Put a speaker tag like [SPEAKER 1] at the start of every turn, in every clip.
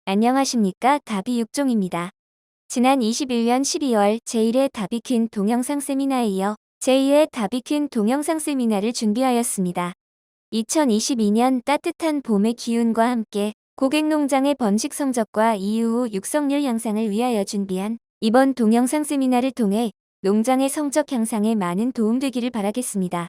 [SPEAKER 1] 안녕하십니까. 다비육종입니다. 지난 21년 12월 제1회 다비퀸 동영상 세미나에 이어 제2회 다비퀸 동영상 세미나를 준비하였습니다. 2022년 따뜻한 봄의 기운과 함께 고객 농장의 번식 성적과 이후 육성률 향상을 위하여 준비한 이번 동영상 세미나를 통해 농장의 성적 향상에 많은 도움되기를 바라겠습니다.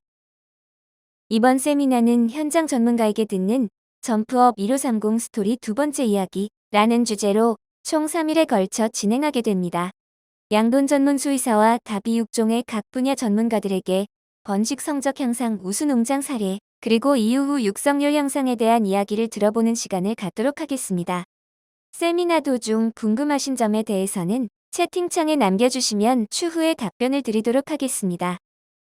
[SPEAKER 1] 이번 세미나는 현장 전문가에게 듣는 점프업 1530 스토리 두 번째 이야기 라는 주제로 총 3일에 걸쳐 진행하게 됩니다. 양돈 전문 수의사와 다비육종의 각 분야 전문가들에게 번식 성적 향상 우수 농장 사례 그리고 이후 육성률 향상에 대한 이야기를 들어보는 시간을 갖도록 하겠습니다. 세미나 도중 궁금하신 점에 대해서는 채팅창에 남겨주시면 추후에 답변을 드리도록 하겠습니다.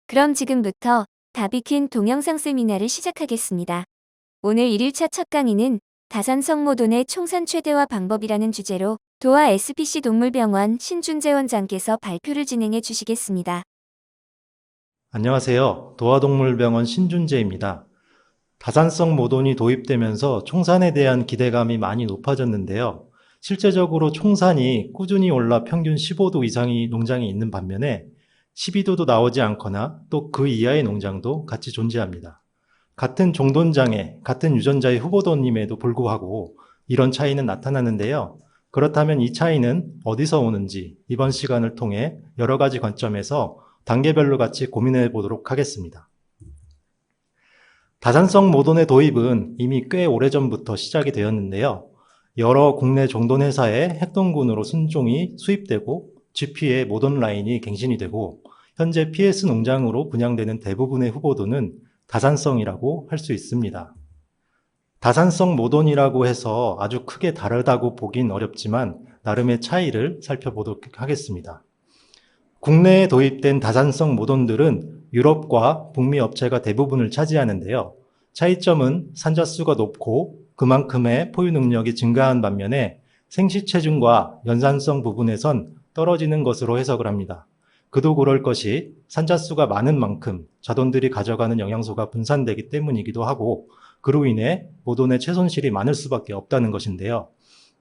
[SPEAKER 1] 그럼 지금부터 다비퀸 동영상 세미나를 시작하겠습니다. 오늘 1일차 첫 강의는 다산성 모돈의 총산 최대화 방법이라는 주제로 도하 SPC 동물병원 신준재 원장께서 발표를 진행해 주시겠습니다.
[SPEAKER 2] 안녕하세요. 도하동물병원 신준재입니다. 다산성 모돈이 도입되면서 총산에 대한 기대감이 많이 높아졌는데요. 실제적으로 총산이 꾸준히 올라 평균 15도 이상의 농장이 있는 반면에 12도도 나오지 않거나 또 그 이하의 농장도 같이 존재합니다. 같은 종돈장에 같은 유전자의 후보돈임에도 불구하고 이런 차이는 나타나는데요. 그렇다면 이 차이는 어디서 오는지 이번 시간을 통해 여러 가지 관점에서 단계별로 같이 고민해 보도록 하겠습니다. 다산성 모돈의 도입은 이미 꽤 오래전부터 시작이 되었는데요. 여러 국내 종돈 회사의 핵동군으로 순종이 수입되고 GP의 모돈 라인이 갱신이 되고 현재 PS 농장으로 분양되는 대부분의 후보돈은 다산성이라고 할 수 있습니다. 다산성 모돈이라고 해서 아주 크게 다르다고 보긴 어렵지만 나름의 차이를 살펴보도록 하겠습니다. 국내에 도입된 다산성 모돈들은 유럽과 북미 업체가 대부분을 차지하는데요. 차이점은 산자수가 높고 그만큼의 포유 능력이 증가한 반면에 생시 체중과 연산성 부분에선 떨어지는 것으로 해석을 합니다. 그도 그럴 것이 산자수가 많은 만큼 자돈들이 가져가는 영양소가 분산되기 때문이기도 하고 그로 인해 모돈의 채손실이 많을 수밖에 없다는 것인데요.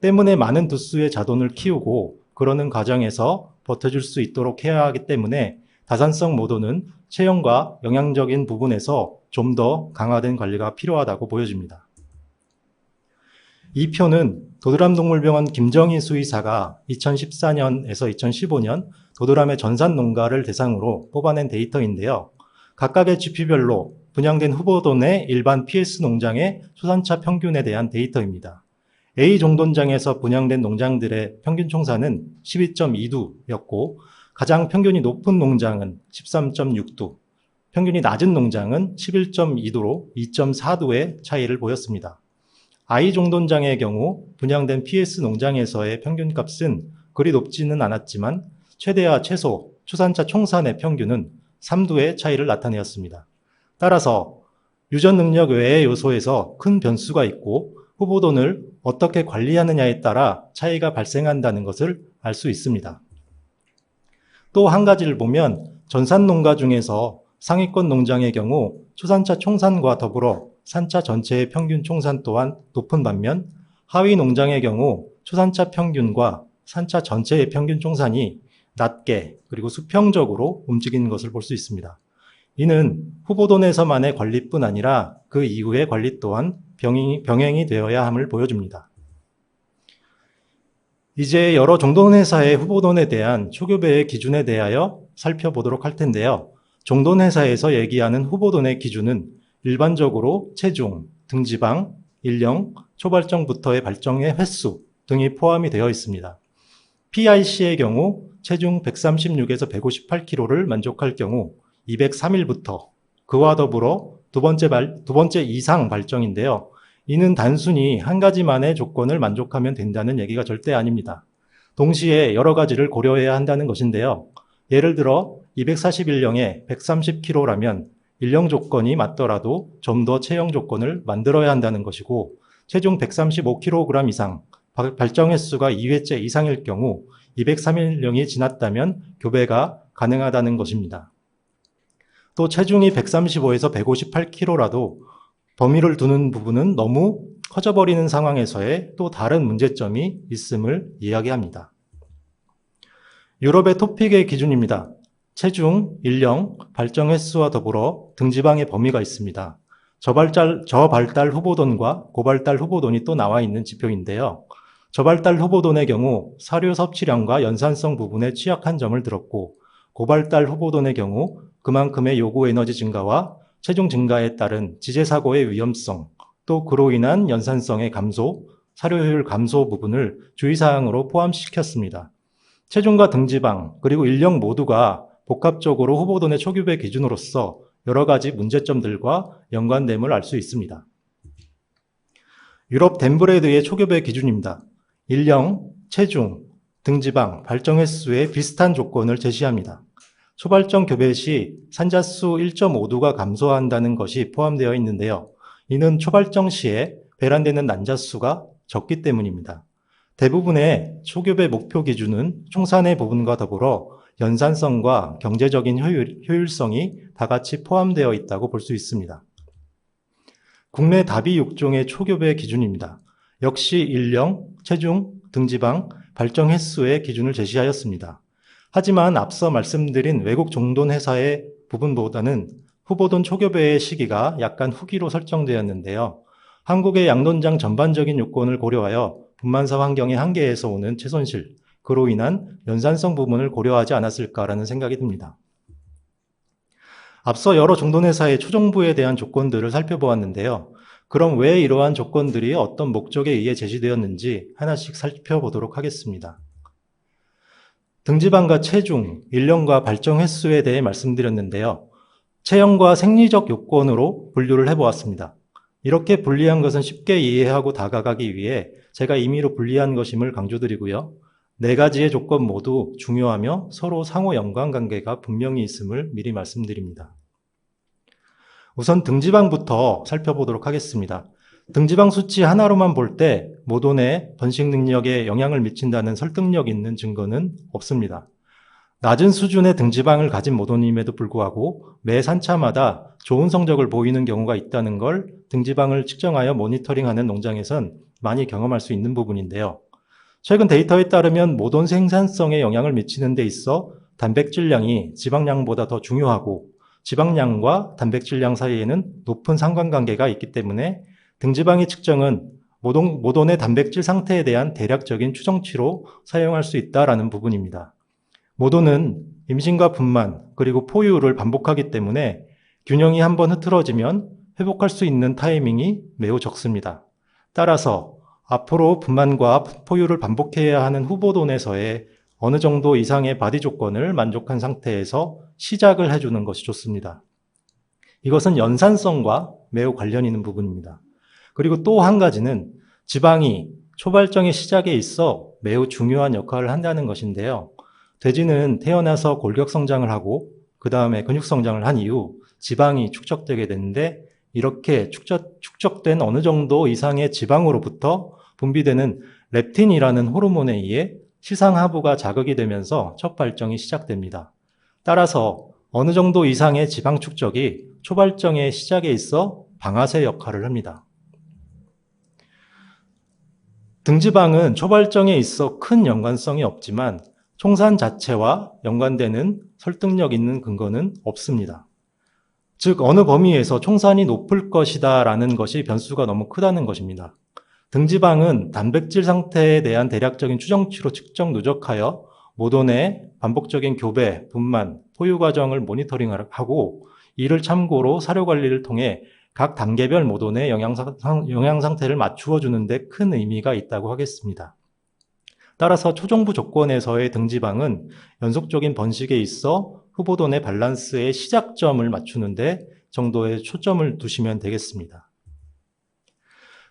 [SPEAKER 2] 때문에 많은 두수의 자돈을 키우고 그러는 과정에서 버텨줄 수 있도록 해야 하기 때문에 다산성 모돈은 체형과 영양적인 부분에서 좀 더 강화된 관리가 필요하다고 보여집니다. 이 표는 도드람동물병원 김정희 수의사가 2014년에서 2015년 도드람의 전산 농가를 대상으로 뽑아낸 데이터인데요. 각각의 GP별로 분양된 후보돈의 일반 PS 농장의 초산차 평균에 대한 데이터입니다. A 종돈장에서 분양된 농장들의 평균 총산은 12.2두였고 가장 평균이 높은 농장은 13.6두, 평균이 낮은 농장은 11.2두로 2.4두의 차이를 보였습니다. I 종돈장의 경우 분양된 PS 농장에서의 평균값은 그리 높지는 않았지만 최대와 최소, 초산차 총산의 평균은 3두의 차이를 나타내었습니다. 따라서 유전 능력 외의 요소에서 큰 변수가 있고 후보돈을 어떻게 관리하느냐에 따라 차이가 발생한다는 것을 알 수 있습니다. 또 한 가지를 보면 전산 농가 중에서 상위권 농장의 경우 초산차 총산과 더불어 산차 전체의 평균 총산 또한 높은 반면 하위 농장의 경우 초산차 평균과 산차 전체의 평균 총산이 낮게 그리고 수평적으로 움직이는 것을 볼 수 있습니다. 이는 후보돈에서만의 관리뿐 아니라 그 이후의 관리 또한 병행이 되어야 함을 보여줍니다. 이제 여러 종돈회사의 후보돈에 대한 초급의 기준에 대하여 살펴보도록 할 텐데요. 종돈회사에서 얘기하는 후보돈의 기준은 일반적으로 체중, 등지방, 일령, 초발정부터의 발정의 횟수 등이 포함이 되어 있습니다. PIC의 경우 체중 136에서 158kg를 만족할 경우 203일부터 그와 더불어 두 번째 이상 발정인데요. 이는 단순히 한 가지만의 조건을 만족하면 된다는 얘기가 절대 아닙니다. 동시에 여러 가지를 고려해야 한다는 것인데요. 예를 들어 241령에 130kg라면 일령 조건이 맞더라도 좀 더 체형 조건을 만들어야 한다는 것이고 체중 135kg 이상, 발정 횟수가 2회째 이상일 경우 203일령이 지났다면 교배가 가능하다는 것입니다. 또 체중이 135에서 158kg라도 범위를 두는 부분은 너무 커져버리는 상황에서의 또 다른 문제점이 있음을 이야기합니다. 유럽의 토픽의 기준입니다. 체중, 연령, 발정 횟수와 더불어 등지방의 범위가 있습니다. 저발달 후보돈과 고발달 후보돈이 또 나와 있는 지표인데요. 저발달 후보돈의 경우 사료 섭취량과 연산성 부분에 취약한 점을 들었고, 고발달 후보돈의 경우 그만큼의 요구 에너지 증가와 체중 증가에 따른 지제사고의 위험성, 또 그로 인한 연산성의 감소, 사료효율 감소 부분을 주의사항으로 포함시켰습니다. 체중과 등지방, 그리고 연령 모두가 복합적으로 후보돈의 초급의 기준으로서 여러 가지 문제점들과 연관됨을 알 수 있습니다. 유럽 덴브레드의 초급의 기준입니다. 연령, 체중, 등지방, 발정 횟수에 비슷한 조건을 제시합니다. 초발정 교배 시 산자수 1.5두가 감소한다는 것이 포함되어 있는데요. 이는 초발정 시에 배란되는 난자수가 적기 때문입니다. 대부분의 초교배 목표 기준은 총산의 부분과 더불어 연산성과 경제적인 효율성이 다 같이 포함되어 있다고 볼 수 있습니다. 국내 다비 6종의 초교배 기준입니다. 역시 연령, 체중, 등지방, 발정 횟수의 기준을 제시하였습니다. 하지만 앞서 말씀드린 외국 종돈 회사의 부분보다는 후보돈 초교배의 시기가 약간 후기로 설정되었는데요. 한국의 양돈장 전반적인 요건을 고려하여 분만사 환경의 한계에서 오는 최손실, 그로 인한 연산성 부분을 고려하지 않았을까라는 생각이 듭니다. 앞서 여러 종돈회사의 초정부에 대한 조건들을 살펴보았는데요. 그럼 왜 이러한 조건들이 어떤 목적에 의해 제시되었는지 하나씩 살펴보도록 하겠습니다. 등지방과 체중, 연령과 발정 횟수에 대해 말씀드렸는데요. 체형과 생리적 요건으로 분류를 해보았습니다. 이렇게 분리한 것은 쉽게 이해하고 다가가기 위해 제가 임의로 분리한 것임을 강조드리고요. 네 가지의 조건 모두 중요하며 서로 상호 연관관계가 분명히 있음을 미리 말씀드립니다. 우선 등지방부터 살펴보도록 하겠습니다. 등지방 수치 하나로만 볼 때 모돈의 번식 능력에 영향을 미친다는 설득력 있는 증거는 없습니다. 낮은 수준의 등지방을 가진 모돈임에도 불구하고 매 산차마다 좋은 성적을 보이는 경우가 있다는 걸 등지방을 측정하여 모니터링하는 농장에선 많이 경험할 수 있는 부분인데요. 최근 데이터에 따르면 모돈 생산성에 영향을 미치는 데 있어 단백질량이 지방량보다 더 중요하고 지방량과 단백질량 사이에는 높은 상관관계가 있기 때문에 등지방의 측정은 모돈의 단백질 상태에 대한 대략적인 추정치로 사용할 수 있다는 부분입니다. 모돈은 임신과 분만 그리고 포유를 반복하기 때문에 균형이 한번 흐트러지면 회복할 수 있는 타이밍이 매우 적습니다. 따라서 앞으로 분만과 포유를 반복해야 하는 후보돈에서의 어느 정도 이상의 바디 조건을 만족한 상태에서 시작을 해주는 것이 좋습니다. 이것은 연산성과 매우 관련 있는 부분입니다. 그리고 또 한 가지는 지방이 초발정의 시작에 있어 매우 중요한 역할을 한다는 것인데요. 돼지는 태어나서 골격 성장을 하고 그 다음에 근육 성장을 한 이후 지방이 축적되게 되는데 이렇게 축적된 어느 정도 이상의 지방으로부터 분비되는 렙틴이라는 호르몬에 의해 시상하부가 자극이 되면서 첫 발정이 시작됩니다. 따라서 어느 정도 이상의 지방 축적이 초발정의 시작에 있어 방아쇠 역할을 합니다. 등지방은 초발정에 있어 큰 연관성이 없지만 총산 자체와 연관되는 설득력 있는 근거는 없습니다. 즉 어느 범위에서 총산이 높을 것이다 라는 것이 변수가 너무 크다는 것입니다. 등지방은 단백질 상태에 대한 대략적인 추정치로 측정 누적하여 모돈의 반복적인 교배, 분만, 포유 과정을 모니터링하고 이를 참고로 사료 관리를 통해 각 단계별 모돈의 영양 상태를 맞추어 주는 데 큰 의미가 있다고 하겠습니다. 따라서 초정부 조건에서의 등지방은 연속적인 번식에 있어 후보돈의 밸런스의 시작점을 맞추는 데 정도의 초점을 두시면 되겠습니다.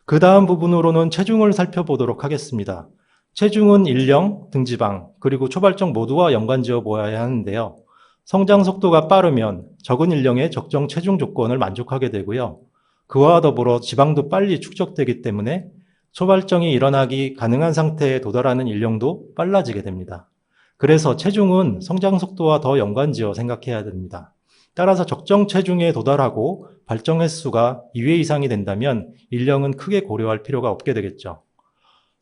[SPEAKER 2] 그 다음 부분으로는 체중을 살펴보도록 하겠습니다. 체중은 연령, 등지방, 그리고 초발정 모두와 연관지어 보아야 하는데요. 성장 속도가 빠르면 적은 연령의 적정 체중 조건을 만족하게 되고요. 그와 더불어 지방도 빨리 축적되기 때문에 초발정이 일어나기 가능한 상태에 도달하는 연령도 빨라지게 됩니다. 그래서 체중은 성장 속도와 더 연관지어 생각해야 됩니다. 따라서 적정 체중에 도달하고 발정 횟수가 2회 이상이 된다면 일령은 크게 고려할 필요가 없게 되겠죠.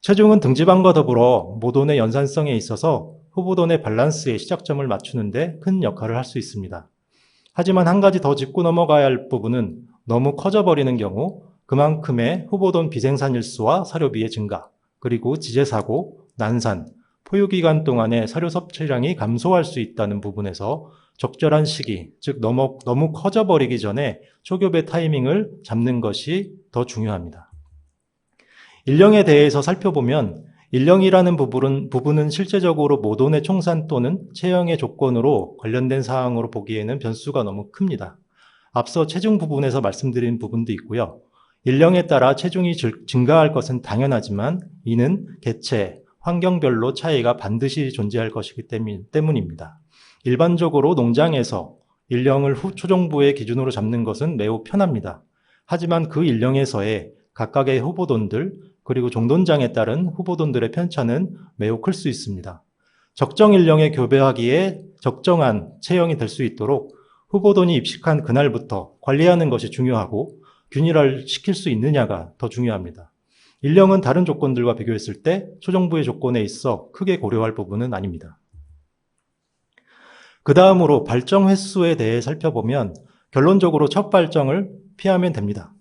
[SPEAKER 2] 체중은 등지방과 더불어 모돈의 연산성에 있어서 후보돈의 밸런스의 시작점을 맞추는데 큰 역할을 할 수 있습니다. 하지만 한 가지 더 짚고 넘어가야 할 부분은 너무 커져버리는 경우 그만큼의 후보돈 비생산일수와 사료비의 증가, 그리고 지제사고, 난산, 포유기간 동안의 사료 섭취량이 감소할 수 있다는 부분에서 적절한 시기, 즉 너무 커져버리기 전에 초교배 타이밍을 잡는 것이 더 중요합니다. 일령에 대해서 살펴보면 일령이라는 부분은 실제적으로 모돈의 총산 또는 체형의 조건으로 관련된 사항으로 보기에는 변수가 너무 큽니다. 앞서 체중 부분에서 말씀드린 부분도 있고요. 일령에 따라 체중이 증가할 것은 당연하지만 이는 개체, 환경별로 차이가 반드시 존재할 것이기 때문입니다. 일반적으로 농장에서 일령을 초정부의 기준으로 잡는 것은 매우 편합니다. 하지만 그 일령에서의 각각의 후보돈들 그리고 종돈장에 따른 후보돈들의 편차는 매우 클 수 있습니다. 적정 일령에 교배하기에 적정한 체형이 될 수 있도록 후보돈이 입식한 그날부터 관리하는 것이 중요하고 균일화를 시킬 수 있느냐가 더 중요합니다. 일령은 다른 조건들과 비교했을 때 초정부의 조건에 있어 크게 고려할 부분은 아닙니다. 그 다음으로 발정 횟수에 대해 살펴보면 결론적으로 첫 발정을 피하면 됩니다.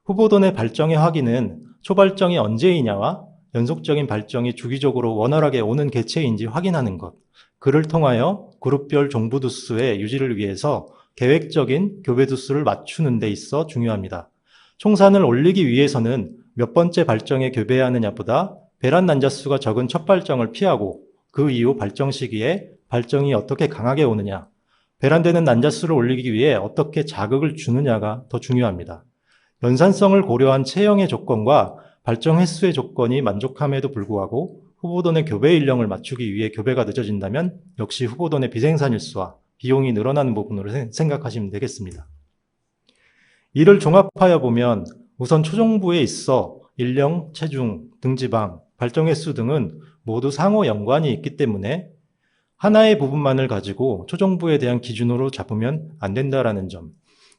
[SPEAKER 2] 후보돈의 발정의 확인은 초발정이 언제이냐와 연속적인 발정이 주기적으로 원활하게 오는 개체인지 확인하는 것, 그를 통하여 그룹별 종부 두수의 유지를 위해서 계획적인 교배 두수를 맞추는 데 있어 중요합니다. 총산을 올리기 위해서는 몇 번째 발정에 교배하느냐보다 배란 난자수가 적은 첫 발정을 피하고 그 이후 발정 시기에 발정이 어떻게 강하게 오느냐, 배란되는 난자수를 올리기 위해 어떻게 자극을 주느냐가 더 중요합니다. 연산성을 고려한 체형의 조건과 발정 횟수의 조건이 만족함에도 불구하고 후보돈의 교배 일령을 맞추기 위해 교배가 늦어진다면 역시 후보돈의 비생산일수와 비용이 늘어나는 부분으로 생각하시면 되겠습니다. 이를 종합하여 보면 우선 초정부에 있어 일령, 체중, 등지방, 발정 횟수 등은 모두 상호 연관이 있기 때문에 하나의 부분만을 가지고 초정부에 대한 기준으로 잡으면 안 된다라는 점.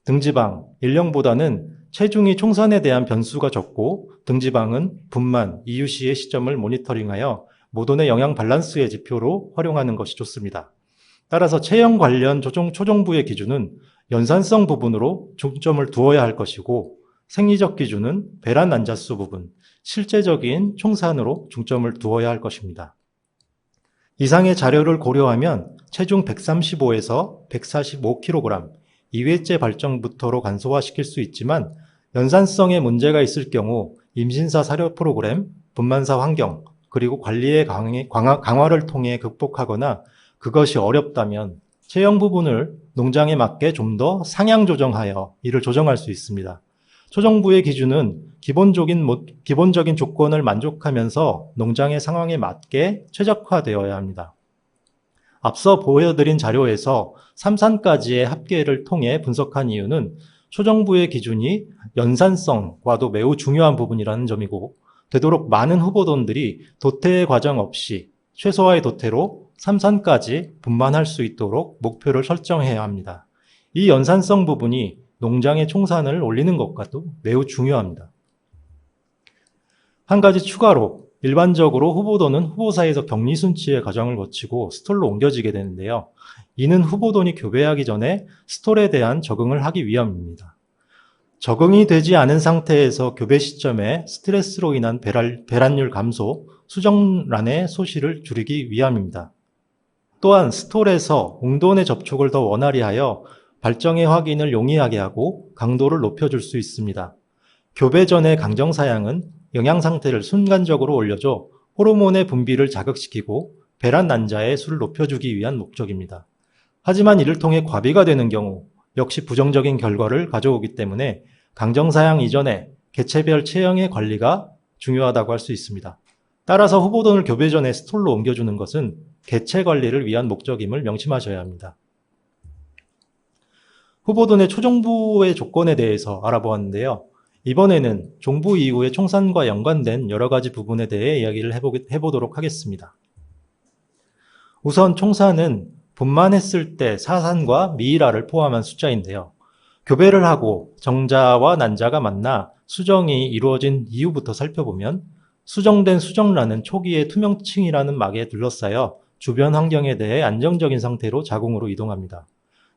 [SPEAKER 2] 등지방, 일령보다는 체중이 총산에 대한 변수가 적고 등지방은 분만, 이유시의 시점을 모니터링하여 모돈의 영양 밸런스의 지표로 활용하는 것이 좋습니다. 따라서 체형 관련 초정부의 기준은 연산성 부분으로 중점을 두어야 할 것이고 생리적 기준은 배란 난자수 부분, 실제적인 총산으로 중점을 두어야 할 것입니다. 이상의 자료를 고려하면 체중 135에서 145kg, 2회째 발정부터로 간소화시킬 수 있지만 연산성에 문제가 있을 경우 임신사 사료 프로그램, 분만사 환경, 그리고 관리의 강화를 통해 극복하거나 그것이 어렵다면 체형 부분을 농장에 맞게 좀 더 상향 조정하여 이를 조정할 수 있습니다. 초정부의 기준은 기본적인 조건을 만족하면서 농장의 상황에 맞게 최적화되어야 합니다. 앞서 보여드린 자료에서 3산까지의 합계를 통해 분석한 이유는 초정부의 기준이 연산성과도 매우 중요한 부분이라는 점이고 되도록 많은 후보돈들이 도태의 과정 없이 최소화의 도태로 3산까지 분만할 수 있도록 목표를 설정해야 합니다. 이 연산성 부분이 농장의 총산을 올리는 것과도 매우 중요합니다. 한 가지 추가로 일반적으로 후보돈은 후보사에서 격리순치의 과정을 거치고 스톨로 옮겨지게 되는데요. 이는 후보돈이 교배하기 전에 스톨에 대한 적응을 하기 위함입니다. 적응이 되지 않은 상태에서 교배 시점에 스트레스로 인한 배란율 감소, 수정란의 소실을 줄이기 위함입니다. 또한 스톨에서 웅돈의 접촉을 더 원활히 하여 발정의 확인을 용이하게 하고 강도를 높여줄 수 있습니다. 교배 전의 강정사양은 영양 상태를 순간적으로 올려줘 호르몬의 분비를 자극시키고 배란 난자의 수를 높여주기 위한 목적입니다. 하지만 이를 통해 과비가 되는 경우 역시 부정적인 결과를 가져오기 때문에 강정사양 이전에 개체별 체형의 관리가 중요하다고 할 수 있습니다. 따라서 후보돈을 교배 전에 스톨로 옮겨주는 것은 개체 관리를 위한 목적임을 명심하셔야 합니다. 후보돈의 초정부의 조건에 대해서 알아보았는데요. 이번에는 종부 이후의 총산과 연관된 여러 가지 부분에 대해 이야기를 해보도록 하겠습니다. 우선 총산은 분만했을 때 사산과 미이라를 포함한 숫자인데요. 교배를 하고 정자와 난자가 만나 수정이 이루어진 이후부터 살펴보면 수정된 수정란은 초기에 투명층이라는 막에 둘러싸여 주변 환경에 대해 안정적인 상태로 자궁으로 이동합니다.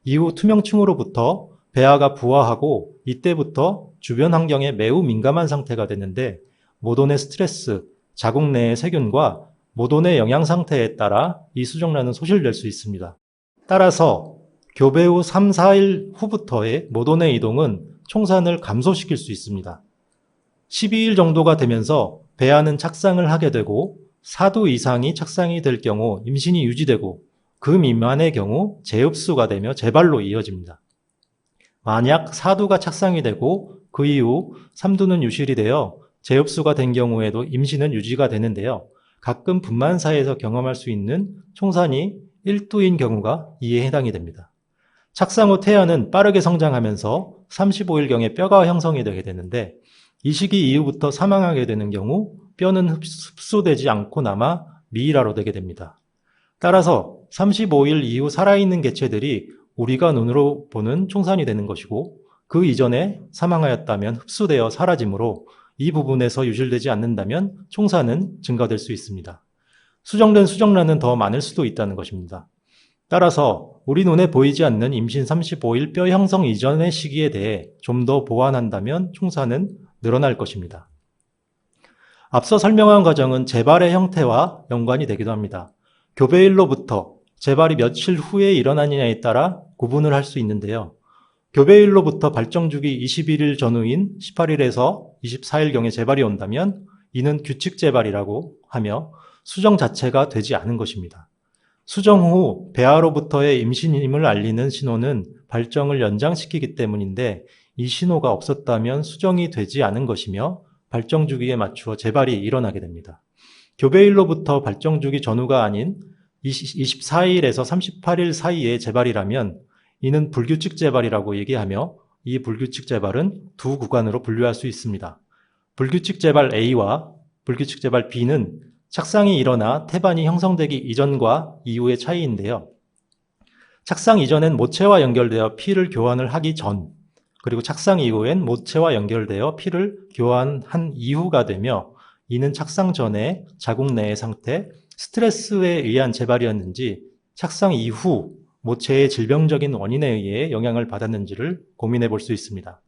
[SPEAKER 2] 이후 투명층으로부터 배아가 부화하고 이때부터 주변 환경에 매우 민감한 상태가 되는데 모돈의 스트레스, 자궁 내의 세균과 모돈의 영양 상태에 따라 이 수정란은 소실될 수 있습니다. 따라서 교배 후 3, 4일 후부터의 모돈의 이동은 총산을 감소시킬 수 있습니다. 12일 정도가 되면서 배아는 착상을 하게 되고 4두 이상이 착상이 될 경우 임신이 유지되고 그 미만의 경우 재흡수가 되며 재발로 이어집니다. 만약 4두가 착상이 되고 그 이후 3두는 유실이 되어 재흡수가 된 경우에도 임신은 유지가 되는데요. 가끔 분만사에서 경험할 수 있는 총산이 1두인 경우가 이에 해당이 됩니다. 착상 후 태아는 빠르게 성장하면서 35일경에 뼈가 형성이 되게 되는데 이 시기 이후부터 사망하게 되는 경우 뼈는 흡수되지 않고 남아 미이라로 되게 됩니다. 따라서 35일 이후 살아있는 개체들이 우리가 눈으로 보는 총산이 되는 것이고 그 이전에 사망하였다면 흡수되어 사라지므로 이 부분에서 유실되지 않는다면 총산은 증가될 수 있습니다. 수정된 수정란은 더 많을 수도 있다는 것입니다. 따라서 우리 눈에 보이지 않는 임신 35일 뼈 형성 이전의 시기에 대해 좀 더 보완한다면 총산은 늘어날 것입니다. 앞서 설명한 과정은 재발의 형태와 연관이 되기도 합니다. 교배일로부터 재발이 며칠 후에 일어나느냐에 따라 구분을 할 수 있는데요. 교배일로부터 발정주기 21일 전후인 18일에서 24일경에 재발이 온다면 이는 규칙 재발이라고 하며 수정 자체가 되지 않은 것입니다. 수정 후 배아로부터의 임신임을 알리는 신호는 발정을 연장시키기 때문인데 이 신호가 없었다면 수정이 되지 않은 것이며 발정주기에 맞추어 재발이 일어나게 됩니다. 교배일로부터 발정주기 전후가 아닌 24일에서 38일 사이에 재발이라면 이는 불규칙 재발이라고 얘기하며 이 불규칙 재발은 두 구간으로 분류할 수 있습니다. 불규칙 재발 A와 불규칙 재발 B는 착상이 일어나 태반이 형성되기 이전과 이후의 차이인데요. 착상 이전엔 모체와 연결되어 피를 교환을 하기 전, 그리고 착상 이후엔 모체와 연결되어 피를 교환한 이후가 되며 이는 착상 전에 자궁 내의 상태, 스트레스에 의한 재발이었는지 착상 이후 모체의 질병적인 원인에 의해 영향을 받았는지를 고민해 볼 수 있습니다.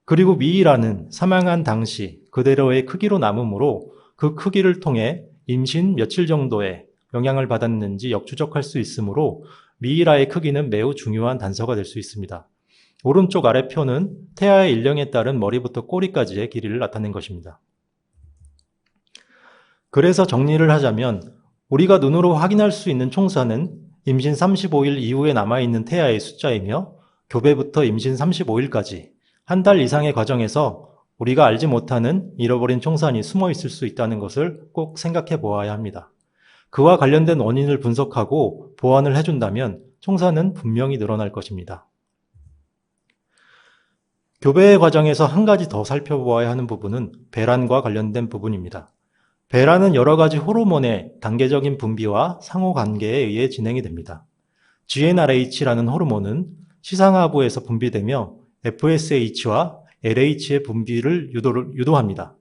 [SPEAKER 2] 그리고 미이라는 사망한 당시 그대로의 크기로 남으므로 그 크기를 통해 임신 며칠 정도에 영향을 받았는지 역추적할 수 있으므로 미이라의 크기는 매우 중요한 단서가 될 수 있습니다. 오른쪽 아래표는 태아의 일령에 따른 머리부터 꼬리까지의 길이를 나타낸 것입니다. 그래서 정리를 하자면 우리가 눈으로 확인할 수 있는 총산은 임신 35일 이후에 남아있는 태아의 숫자이며 교배부터 임신 35일까지 한 달 이상의 과정에서 우리가 알지 못하는 잃어버린 총산이 숨어 있을 수 있다는 것을 꼭 생각해 보아야 합니다. 그와 관련된 원인을 분석하고 보완을 해준다면 총산은 분명히 늘어날 것입니다. 교배의 과정에서 한 가지 더 살펴보아야 하는 부분은 배란과 관련된 부분입니다. 배란은 여러 가지 호르몬의 단계적인 분비와 상호관계에 의해 진행이 됩니다. GnRH라는 호르몬은 시상하부에서 분비되며 FSH와 LH의 분비를 유도합니다.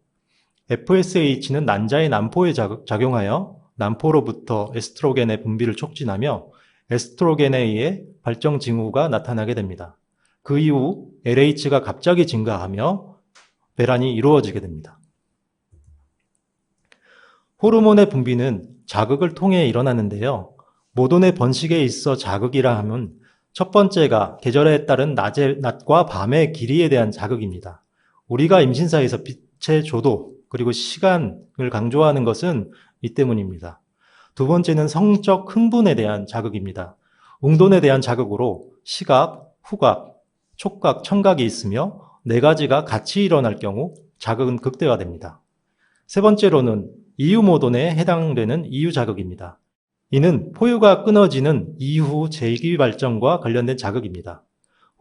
[SPEAKER 2] FSH는 난자의 난포에 작용하여 난포로부터 에스트로겐의 분비를 촉진하며 에스트로겐에 의해 발정 징후가 나타나게 됩니다. 그 이후 LH가 갑자기 증가하며 배란이 이루어지게 됩니다. 호르몬의 분비는 자극을 통해 일어나는데요. 모돈의 번식에 있어 자극이라 하면 첫 번째가 계절에 따른 낮과 밤의 길이에 대한 자극입니다. 우리가 임신사에서 빛의 조도 그리고 시간을 강조하는 것은 이 때문입니다. 두 번째는 성적 흥분에 대한 자극입니다. 웅돈에 대한 자극으로 시각, 후각, 촉각, 청각이 있으며 네 가지가 같이 일어날 경우 자극은 극대화됩니다. 세 번째로는 이유모돈에 해당되는 이유자극입니다. 이는 포유가 끊어지는 이후 재기 발정과 관련된 자극입니다.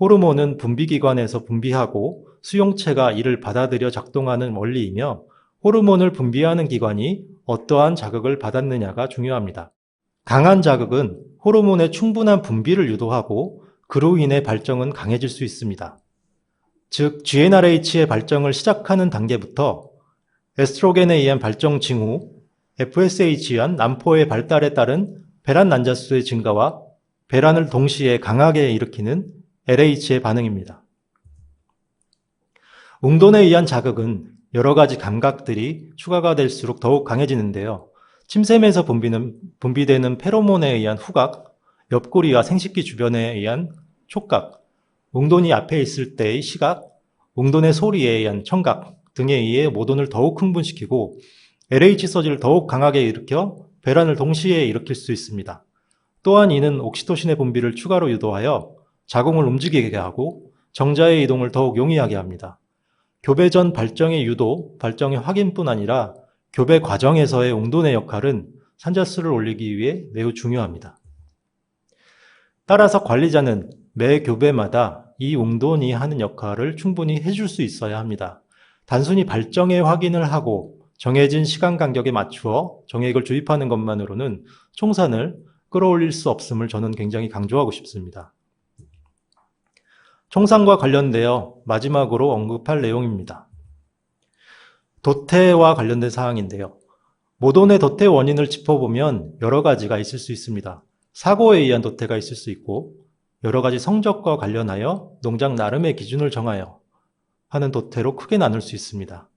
[SPEAKER 2] 호르몬은 분비기관에서 분비하고 수용체가 이를 받아들여 작동하는 원리이며 호르몬을 분비하는 기관이 어떠한 자극을 받았느냐가 중요합니다. 강한 자극은 호르몬의 충분한 분비를 유도하고 그로 인해 발정은 강해질 수 있습니다. 즉, GnRH의 발정을 시작하는 단계부터 에스트로겐에 의한 발정 징후, FSH에 의한 남포의 발달에 따른 배란 난자수의 증가와 배란을 동시에 강하게 일으키는 LH의 반응입니다. 웅돈에 의한 자극은 여러 가지 감각들이 추가가 될수록 더욱 강해지는데요. 침샘에서 분비되는 페로몬에 의한 후각, 옆구리와 생식기 주변에 의한 촉각, 웅돈이 앞에 있을 때의 시각, 웅돈의 소리에 의한 청각 등에 의해 모돈을 더욱 흥분시키고 LH 서지를 더욱 강하게 일으켜 배란을 동시에 일으킬 수 있습니다. 또한 이는 옥시토신의 분비를 추가로 유도하여 자궁을 움직이게 하고 정자의 이동을 더욱 용이하게 합니다. 교배 전 발정의 유도, 발정의 확인뿐 아니라 교배 과정에서의 웅돈의 역할은 산자수를 올리기 위해 매우 중요합니다. 따라서 관리자는 매 교배마다 이 웅돈이 하는 역할을 충분히 해줄 수 있어야 합니다. 단순히 발정의 확인을 하고 정해진 시간 간격에 맞추어 정액을 주입하는 것만으로는 총산을 끌어올릴 수 없음을 저는 굉장히 강조하고 싶습니다. 총산과 관련되어 마지막으로 언급할 내용입니다. 도태와 관련된 사항인데요. 모돈의 도태 원인을 짚어보면 여러 가지가 있을 수 있습니다. 사고에 의한 도태가 있을 수 있고 여러 가지 성적과 관련하여 농장 나름의 기준을 정하여 하는 도태로 크게 나눌 수 있습니다.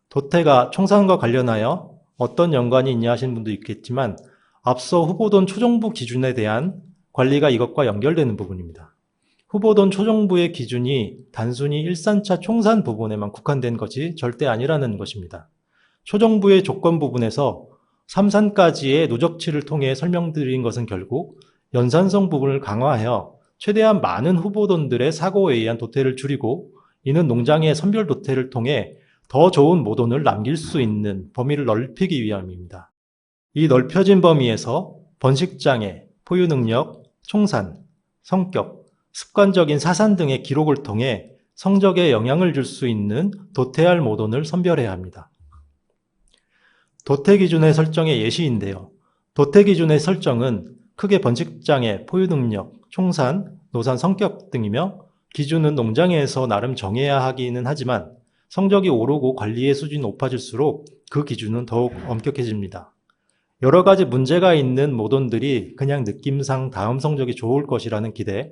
[SPEAKER 2] 도태가 총산과 관련하여 어떤 연관이 있냐 하시는 분도 있겠지만 앞서 후보돈 초정부 기준에 대한 관리가 이것과 연결되는 부분입니다. 후보돈 초정부의 기준이 단순히 일산차 총산 부분에만 국한된 것이 절대 아니라는 것입니다. 초정부의 조건 부분에서 3산까지의 누적치를 통해 설명드린 것은 결국 연산성 부분을 강화하여 최대한 많은 후보돈들의 사고에 의한 도태를 줄이고 이는 농장의 선별 도태를 통해 더 좋은 모돈을 남길 수 있는 범위를 넓히기 위함입니다. 이 넓혀진 범위에서 번식장애, 포유 능력, 총산, 성격, 습관적인 사산 등의 기록을 통해 성적에 영향을 줄 수 있는 도태할 모돈을 선별해야 합니다. 도태 기준의 설정의 예시인데요. 도태 기준의 설정은 크게 번식장애, 포유 능력, 총산, 노산 성격 등이며 기준은 농장에서 나름 정해야 하기는 하지만 성적이 오르고 관리의 수준이 높아질수록 그 기준은 더욱 엄격해집니다. 여러 가지 문제가 있는 모돈들이 그냥 느낌상 다음 성적이 좋을 것이라는 기대,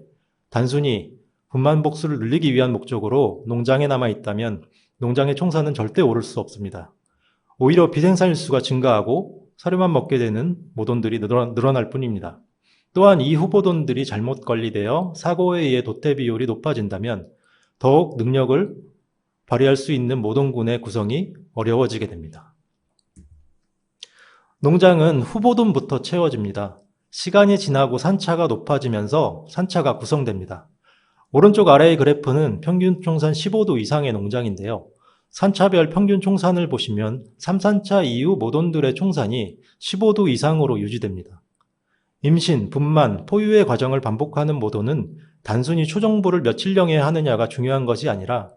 [SPEAKER 2] 단순히 분만 복수를 늘리기 위한 목적으로 농장에 남아있다면 농장의 총산은 절대 오를 수 없습니다. 오히려 비생산일수가 증가하고 사료만 먹게 되는 모돈들이 늘어날 뿐입니다. 또한 이 후보돈들이 잘못 관리되어 사고에 의해 도태 비율이 높아진다면 더욱 능력을 발휘할 수 있는 모돈군의 구성이 어려워지게 됩니다. 농장은 후보돈부터 채워집니다. 시간이 지나고 산차가 높아지면서 산차가 구성됩니다. 오른쪽 아래의 그래프는 평균 총산 15도 이상의 농장인데요. 산차별 평균 총산을 보시면 3산차 이후 모돈들의 총산이 15도 이상으로 유지됩니다. 임신, 분만, 포유의 과정을 반복하는 모돈은 단순히 초정부를 며칠령에 하느냐가 중요한 것이 아니라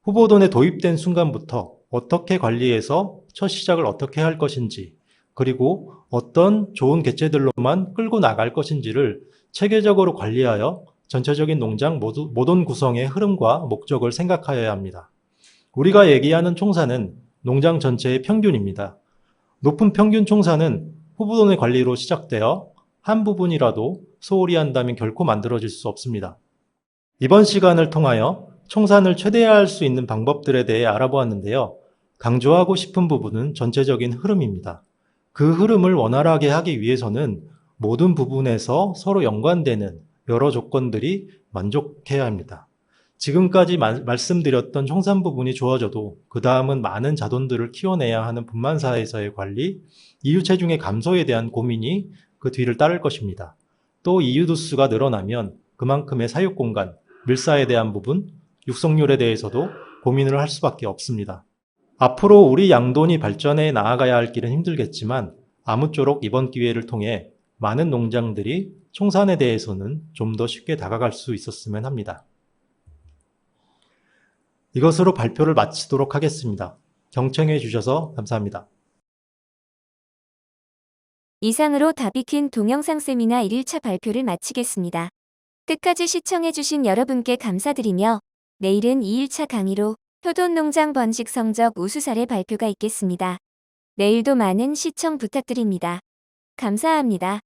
[SPEAKER 2] 후보돈에 도입된 순간부터 어떻게 관리해서 첫 시작을 어떻게 할 것인지 그리고 어떤 좋은 개체들로만 끌고 나갈 것인지를 체계적으로 관리하여 전체적인 농장 모돈 구성의 흐름과 목적을 생각하여야 합니다. 우리가 얘기하는 총산은 농장 전체의 평균입니다. 높은 평균 총산은 후보돈의 관리로 시작되어 한 부분이라도 소홀히 한다면 결코 만들어질 수 없습니다. 이번 시간을 통하여 총산을 최대화할 수 있는 방법들에 대해 알아보았는데요. 강조하고 싶은 부분은 전체적인 흐름입니다. 그 흐름을 원활하게 하기 위해서는 모든 부분에서 서로 연관되는 여러 조건들이 만족해야 합니다. 지금까지 말씀드렸던 총산 부분이 좋아져도 그 다음은 많은 자돈들을 키워내야 하는 분만사에서의 관리, 이유체중의 감소에 대한 고민이 그 뒤를 따를 것입니다. 또 이유두수가 늘어나면 그만큼의 사육공간, 밀사에 대한 부분, 육성률에 대해서도 고민을 할 수밖에 없습니다. 앞으로 우리 양돈이 발전해 나아가야 할 길은 힘들겠지만 아무쪼록 이번 기회를 통해 많은 농장들이 총산에 대해서는 좀 더 쉽게 다가갈 수 있었으면 합니다. 이것으로 발표를 마치도록 하겠습니다. 경청해 주셔서 감사합니다.
[SPEAKER 1] 이상으로 다비퀸 동영상 세미나 1일차 발표를 마치겠습니다. 끝까지 시청해주신 여러분께 감사드리며 내일은 2일차 강의로 효돈농장 번식 성적 우수 사례 발표가 있겠습니다. 내일도 많은 시청 부탁드립니다. 감사합니다.